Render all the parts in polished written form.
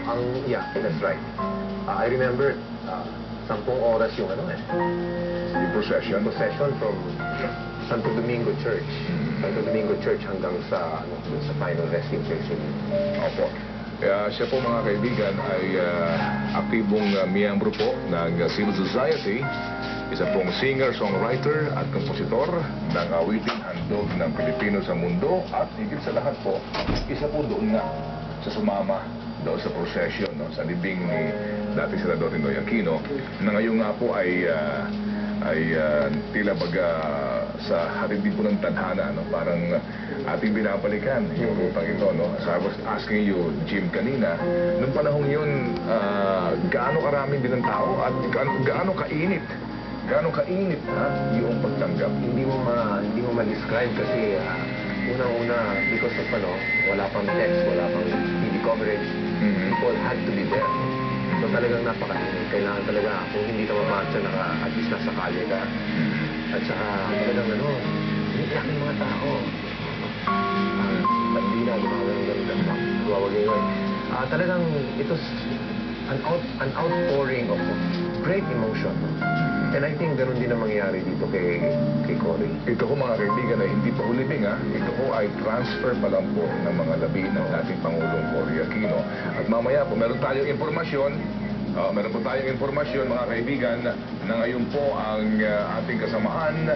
Yeah, that's right. I remember, 10 oras yung Yung procession. procession from Santo Domingo Church. Santo Domingo Church hanggang sa, sa final resting place. Opo. Kaya siya po mga kaibigan ay aktibong miyembro po ng civil society. Isa pong singer, songwriter at kompositor ng awiting handog ng Pilipino sa mundo. At higit sa lahat po, isa po doon na sa sumama doon sa procession, no, sa libing ni dating Senador Ninoy Aquino, na ngayon nga po ay tila baga sa hatid din po ng tadhana, no, parang ating binabalikan yung rutang ito, no. So I was asking you, Jim, kanina, nung panahon yun, gaano karaming din ng tao at gaano kainit yung pagtanggap? Hindi mo ma-describe kasi unang-una, because of wala pang text, wala pang TV coverage, people had to be there. So talagang napakainit. Kailangan talaga, kung hindi ka mamarcha, at least nasa kalye ka. At saka talagang umiiyak yung mga tao. Bandila, lumawagay. Talagang ito an outpouring of great emotion. And I think ganoon din ang mangyayari dito kay Cory. Ito ko mga kaibigan ay hindi pa hulibing ha. Ito ko ay transfer pa lang po ng mga labi ng ating Pangulong Cory Aquino. At mamaya po meron tayong impormasyon, mga kaibigan, na ngayon po ang ating kasamaan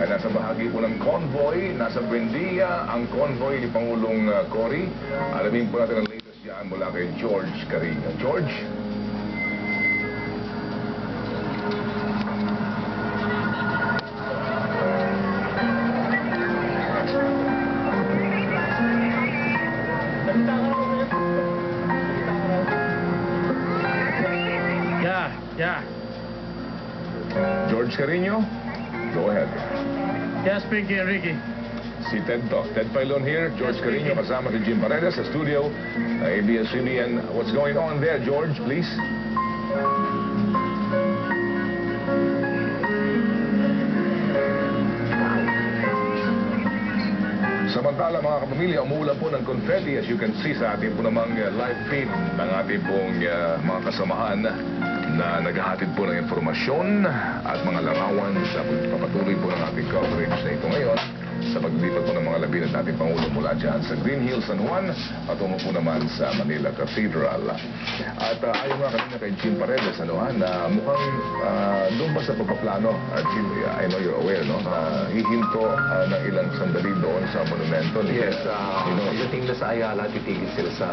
ay nasa bahagi po ng convoy, nasa Buendia, ang convoy ni Pangulong Cory. Alamin po natin ang latest dyan mula kay George Carino. George? Yeah. George Carino, go ahead. Yeah, speaking, Ricky. Si Ted Talk. Ted Filon here, George Carino kasama si Jim Paredes sa studio ABS-CBN. What's going on there, George, please? Samantala mga kapamilya, umuulan po ng confetti as you can see sa ating po namang live feed ng ating pong mga kasamahan na naghahatid po ng informasyon at mga larawan sa pagpapatuloy po ng ating coverage na ito ngayon sa paglipat po ng mga labi ng ating Pangulo mula dyan sa Green Hills, San Juan, patungo po naman sa Manila Cathedral. At ayon nga kanina kay Jim Paredes, na mukhang doon ba sa pagpaplano, Jim, I know you're aware, no, na hihinto ng ilang sandali doon sa monumento. Yes, pagdating na sa Ayala, titigil sila sa